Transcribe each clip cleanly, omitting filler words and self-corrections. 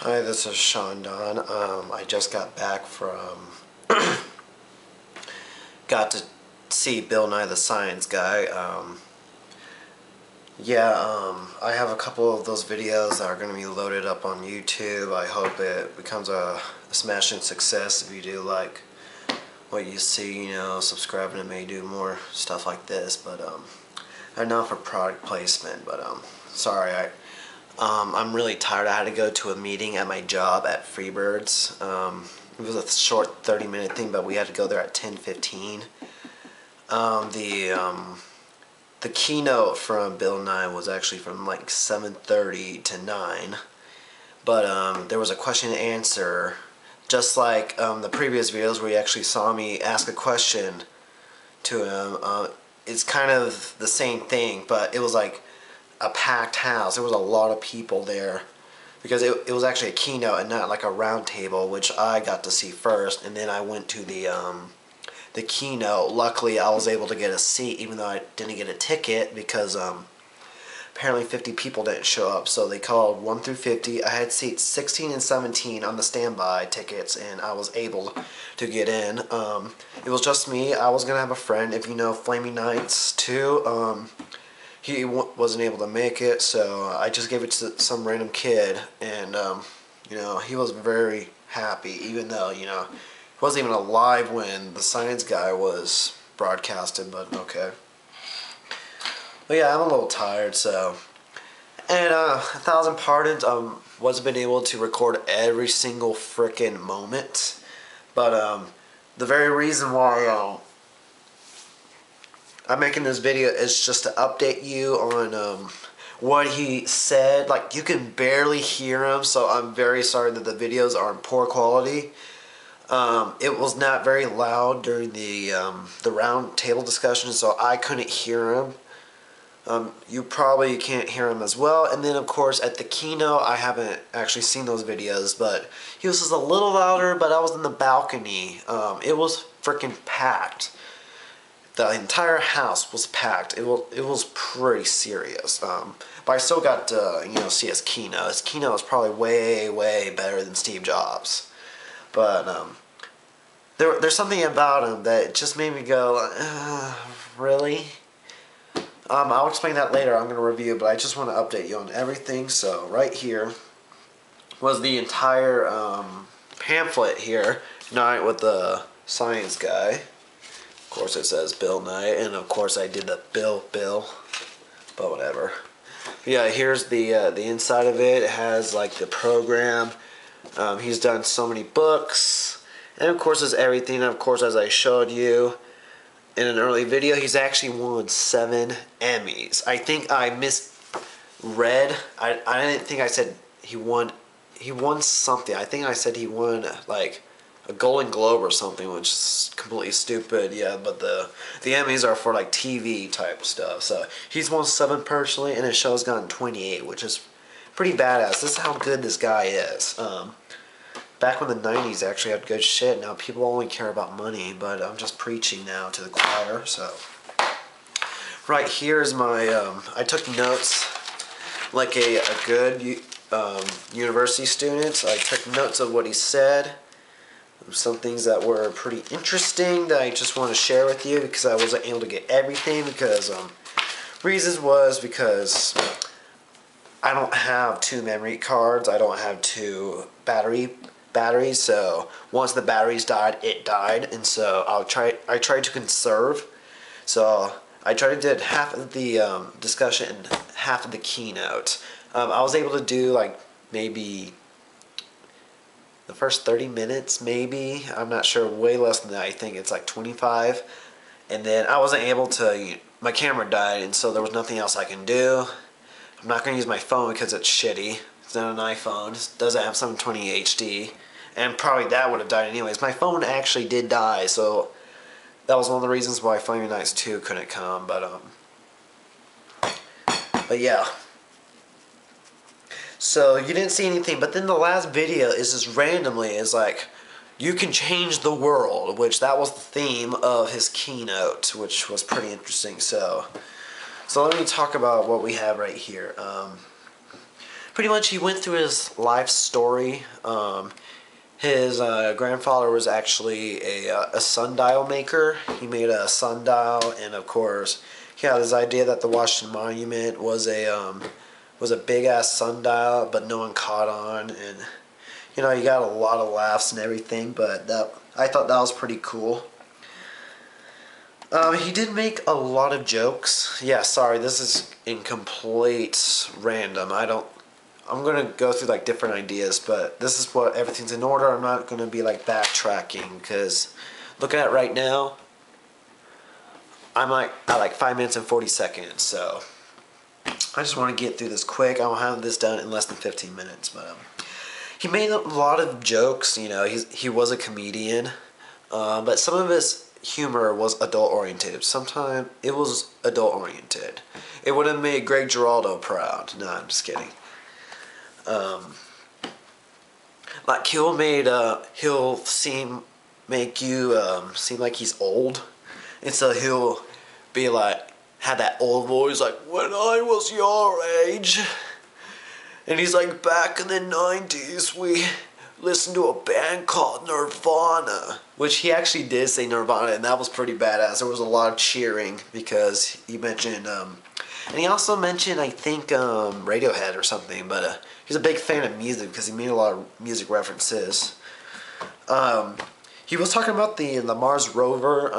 Hi, this is Sean Don. I just got back from, got to see Bill Nye the Science Guy. I have a couple of those videos that are going to be loaded up on YouTube. I hope it becomes a smashing success. If you do like what you see, subscribe and I may do more stuff like this. But I'm not for product placement, but sorry, I'm really tired. I had to go to a meeting at my job at Freebirds. It was a short 30-minute thing, but we had to go there at 10:15. The keynote from Bill Nye was actually from like 7:30 to 9. But there was a question and answer, just like the previous videos where you actually saw me ask a question to him. It's kind of the same thing, but it was like a packed house. There was a lot of people there because it was actually a keynote and not like a round table, which I got to see first, and then I went to the keynote. Luckily, I was able to get a seat even though I didn't get a ticket because apparently 50 people didn't show up, so they called 1 through 50. I had seats 16 and 17 on the standby tickets, and I was able to get in. It was just me. I was gonna have a friend, if you know Flaming Knights too. He wasn't able to make it, so I just gave it to some random kid, and he was very happy, even though he wasn't even alive when the Science Guy was broadcasted. But okay. But yeah, I'm a little tired, so. And 1,000 pardons. Wasn't been able to record every single frickin' moment, but the very reason why I'm making this video is just to update you on what he said. Like, you can barely hear him, so I'm very sorry that the videos are in poor quality. It was not very loud during the round table discussion, so I couldn't hear him. You probably can't hear him as well. And then, of course, at the keynote, I haven't actually seen those videos, but he was just a little louder, but I was in the balcony. It was freaking packed. The entire house was packed. It was pretty serious. But I still got to see his keynote. His keynote was probably way better than Steve Jobs. But there's something about him that just made me go, really? I'll explain that later. I'm going to review, but I just want to update you on everything. So right here was the entire pamphlet here, Night with the Science Guy. Of course it says Bill Nye, and of course I did the Bill, but whatever. But yeah, here's the inside of it. It has like the program. He's done so many books, and of course there's everything. And of course, as I showed you in an early video, he's actually won 7 Emmys. I think I misread. I didn't think I said he won something. I think I said he won like a Golden Globe or something, which is completely stupid. Yeah, but the Emmys are for like TV type stuff. So he's won 7 personally, and his show's gotten 28, which is pretty badass. This is how good this guy is. Back when the 90s actually had good shit. Now people only care about money, but I'm just preaching now to the choir. So right here is my, I took notes like a good university student. I took notes of what he said. Some things that were pretty interesting that I just want to share with you because I wasn't able to get everything because reasons was because I don't have 2 memory cards. I don't have 2 batteries. So once the batteries died, it died, and so I tried to conserve. So I tried to do half of the discussion and half of the keynote. I was able to do like maybe the first 30 minutes, maybe. I'm not sure, way less than that. I think it's like 25. And then I wasn't able to, my camera died, and so there was nothing else I can do. I'm not going to use my phone because it's shitty. It's not an iPhone. It doesn't have 720 HD. And probably that would have died anyways. My phone actually did die, so that was one of the reasons why Flaming Knights 2 couldn't come. But yeah. So you didn't see anything, but then the last video is just randomly is like, you can change the world, which that was the theme of his keynote, which was pretty interesting. So let me talk about what we have right here. pretty much he went through his life story. His grandfather was actually a sundial maker. He made a sundial, and of course, he had this idea that the Washington Monument was a big ass sundial, but no one caught on, and you know, you got a lot of laughs and everything. But I thought that was pretty cool. He did make a lot of jokes. Yeah, sorry, this is in complete random. I'm gonna go through like different ideas, but this is what everything's in order. I'm not gonna be like backtracking, because looking at it right now, I'm like at like 5 minutes and 40 seconds. So I just want to get through this quick. I'll have this done in less than 15 minutes. But he made a lot of jokes. You know, he was a comedian, but some of his humor was adult oriented. Sometimes it was adult oriented. It would have made Greg Giraldo proud. No, I'm just kidding. Like he'll make you seem like he's old, and so he'll be like, had that old voice like, when I was your age, and he's like, back in the 90s we listened to a band called Nirvana, which he actually did say Nirvana, and that was pretty badass. There was a lot of cheering because he mentioned and he also mentioned, I think, Radiohead or something, but he's a big fan of music because he made a lot of music references. He was talking about the Mars rover.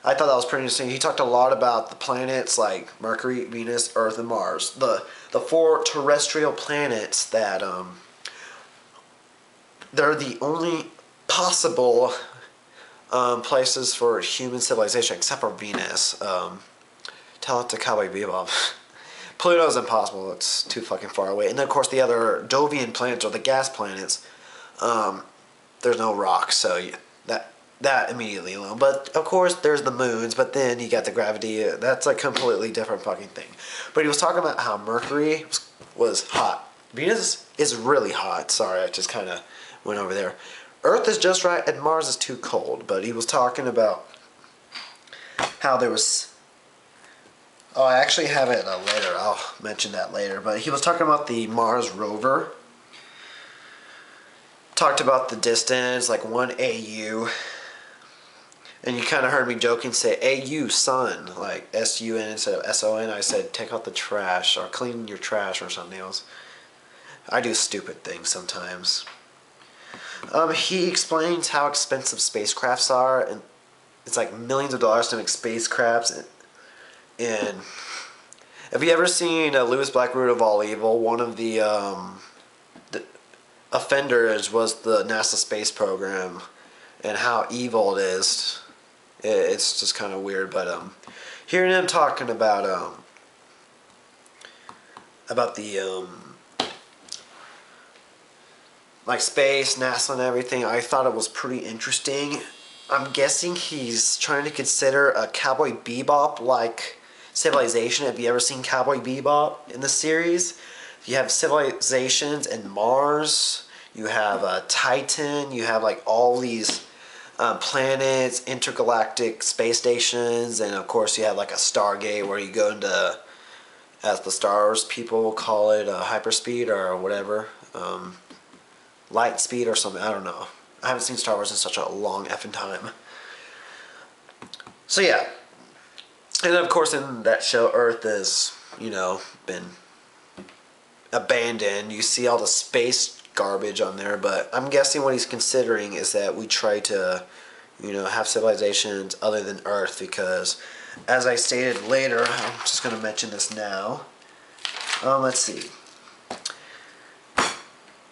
I thought that was pretty interesting. He talked a lot about the planets like Mercury, Venus, Earth, and Mars. The 4 terrestrial planets that they're the only possible places for human civilization, except for Venus. Tell it to Cowboy Bebop. Pluto's impossible. It's too fucking far away. And then, of course, the other Jovian planets, or the gas planets, there's no rocks, so that immediately alone. But, of course, there's the moons, but then you got the gravity. That's a completely different fucking thing. But he was talking about how Mercury was hot. Venus is really hot. Sorry, I just kind of went over there. Earth is just right, and Mars is too cold. But he was talking about how there was... Oh, I actually have it later. I'll mention that later. But he was talking about the Mars rover. Talked about the distance, like 1 AU. And you kind of heard me joking say AU, sun. Like S-U-N instead of S-O-N. I said take out the trash or clean your trash or something else. I do stupid things sometimes. He explains how expensive spacecrafts are. And it's like millions of dollars to make spacecrafts. And have you ever seen Louis Black, Root of All Evil? One of the offenders was the NASA space program, and how evil it is. It's just kind of weird. But hearing him talking about the like space, NASA, and everything, I thought it was pretty interesting. I'm guessing he's trying to consider a Cowboy Bebop like civilization. Have you ever seen Cowboy Bebop in the series? You have civilizations in Mars, you have Titan, you have like all these planets, intergalactic space stations, and of course you have like a Stargate where you go into, as the Star Wars people call it, hyperspeed or whatever, light speed or something, I don't know. I haven't seen Star Wars in such a long effing time. So yeah. And of course in that show, Earth is, you know, been abandoned. You see all the space garbage on there, but I'm guessing what he's considering is that we try to, you know, have civilizations other than Earth, because as I stated later, I'm just going to mention this now. Let's see.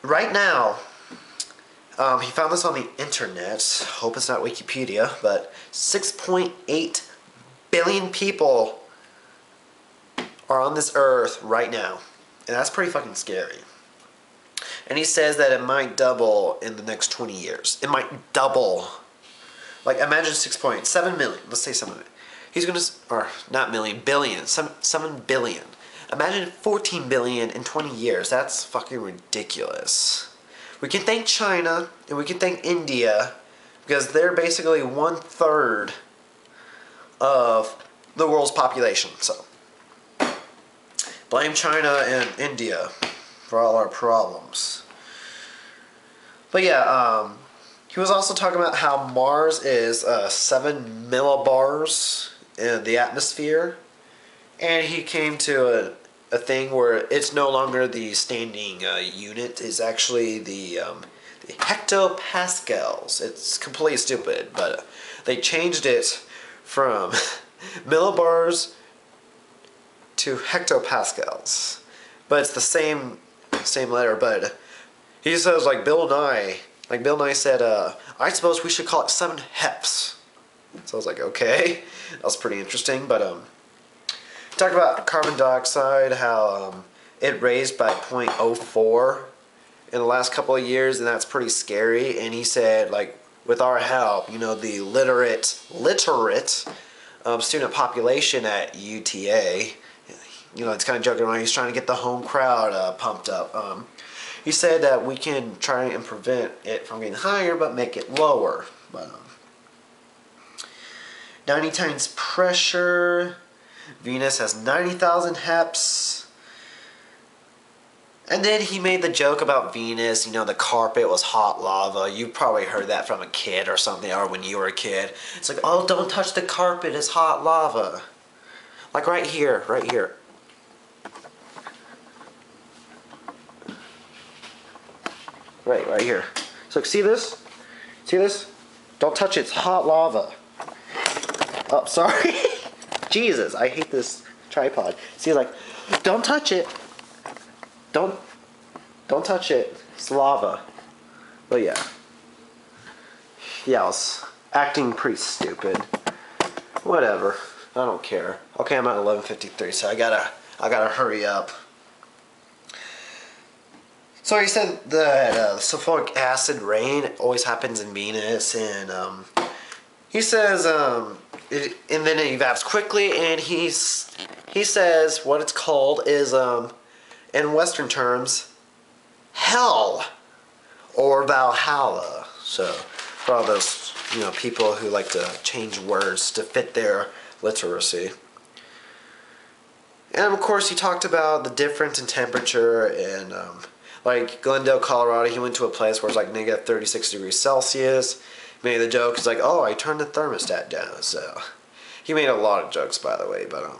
Right now, he found this on the internet. Hope it's not Wikipedia, but 6.8 billion people are on this earth right now. And that's pretty fucking scary. And he says that it might double in the next 20 years. It might double. Like, imagine 6.7 million. Let's say 7 million. He's going to, or not million, billion. 7 billion. Imagine 14 billion in 20 years. That's fucking ridiculous. We can thank China and we can thank India, because they're basically 1/3 of the world's population. So blame China and India. for all our problems. But yeah, he was also talking about how Mars is 7 millibars in the atmosphere, and he came to a thing where it's no longer the standing unit; it's actually the hectopascals. It's completely stupid, but they changed it from millibars to hectopascals, but it's the same letter. But he says like Bill Nye said, I suppose we should call it 7 heps. So I was like, okay, that was pretty interesting. But talk about carbon dioxide, how it raised by 0.04 in the last couple of years, and that's pretty scary. And he said, like, with our help, you know, the literate student population at UTA, you know, it's kind of joking around. He's trying to get the home crowd pumped up. He said that we can try and prevent it from getting higher, but make it lower. But 90 times pressure. Venus has 90,000 heps. And then he made the joke about Venus, you know, the carpet was hot lava. You probably heard that from a kid or something, or when you were a kid. It's like, oh, don't touch the carpet, it's hot lava. Like right here, right here. Right here. So see this? See this? Don't touch it, it's hot lava. Oh, sorry. Jesus, I hate this tripod. See, like, don't touch it. Don't touch it. It's lava. But yeah. Yeah, I was acting pretty stupid. Whatever. I don't care. Okay, I'm at 11:53, so I gotta hurry up. So he said that sulfuric acid rain always happens in Venus, and he says and then it evaporates quickly, and he says what it's called is in Western terms, hell or Valhalla. So for all those people who like to change words to fit their literacy. And of course he talked about the difference in temperature and like Glendale, Colorado, he went to a place where it's like negative 36 degrees Celsius. He made the joke, he's like, oh, I turned the thermostat down. So he made a lot of jokes, by the way. But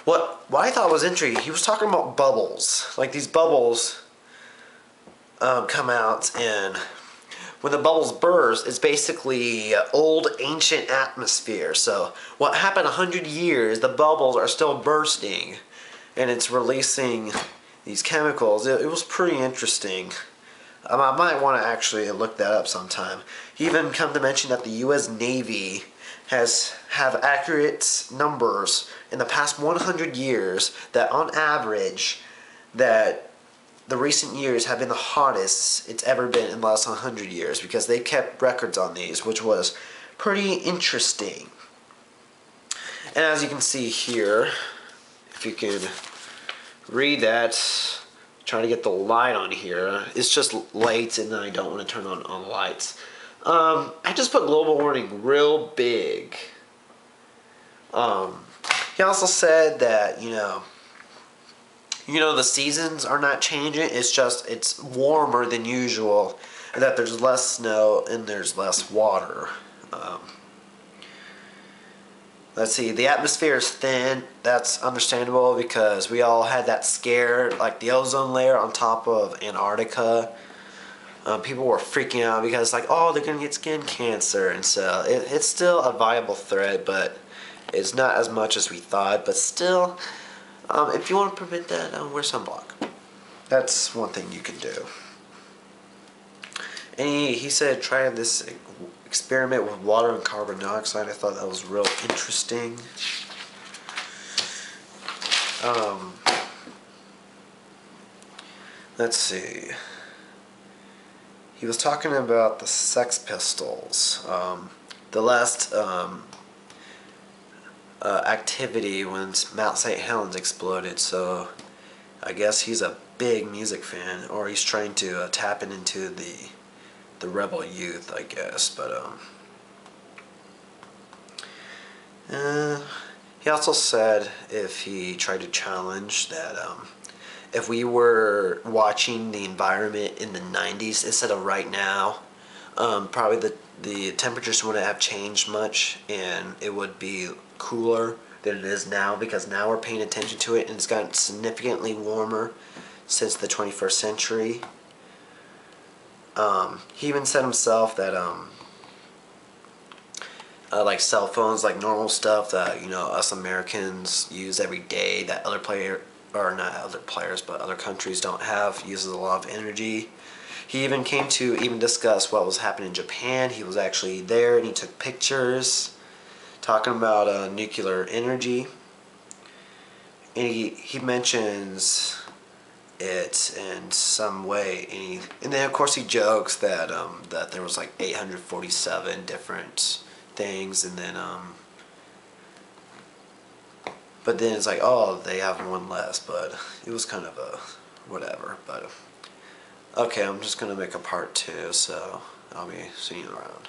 what I thought was interesting, he was talking about bubbles. Like these bubbles come out, and when the bubbles burst, it's basically old ancient atmosphere. So what happened 100 years, the bubbles are still bursting, and it's releasing these chemicals. It was pretty interesting. I might want to actually look that up sometime. He even come to mention that the U.S. Navy have accurate numbers in the past 100 years that on average that the recent years have been the hottest it's ever been in the last 100 years, because they kept records on these, which was pretty interesting. And as you can see here, if you can read that, trying to get the light on here. It's just lights, and I don't want to turn on all the lights. I just put global warming real big. He also said that the seasons are not changing. It's just it's warmer than usual, and that there's less snow and there's less water. Let's see, the atmosphere is thin. That's understandable because we all had that scare, like the ozone layer on top of Antarctica. People were freaking out because like, oh, they're going to get skin cancer. And so it's still a viable threat, but it's not as much as we thought. But still, if you want to prevent that, wear sunblock. That's one thing you can do. And he said try this experiment with water and carbon dioxide. I thought that was real interesting. Let's see. He was talking about the Sex Pistols. The last activity when Mount St. Helens exploded. So I guess he's a big music fan, or he's trying to tap into the rebel youth, I guess. But he also said if he tried to challenge that if we were watching the environment in the 90s instead of right now, probably the temperatures wouldn't have changed much, and it would be cooler than it is now, because now we're paying attention to it, and it's gotten significantly warmer since the 21st century. He even said himself that like cell phones, like normal stuff that us Americans use every day, that or not other players, but other countries don't have, uses a lot of energy. He even came to even discuss what was happening in Japan. He was actually there and he took pictures talking about nuclear energy. And he mentions it in some way, and then of course he jokes that that there was like 847 different things, and then but then it's like, oh, they have one less, but it was kind of a whatever. But okay, I'm just gonna make a part 2, so I'll be seeing you around.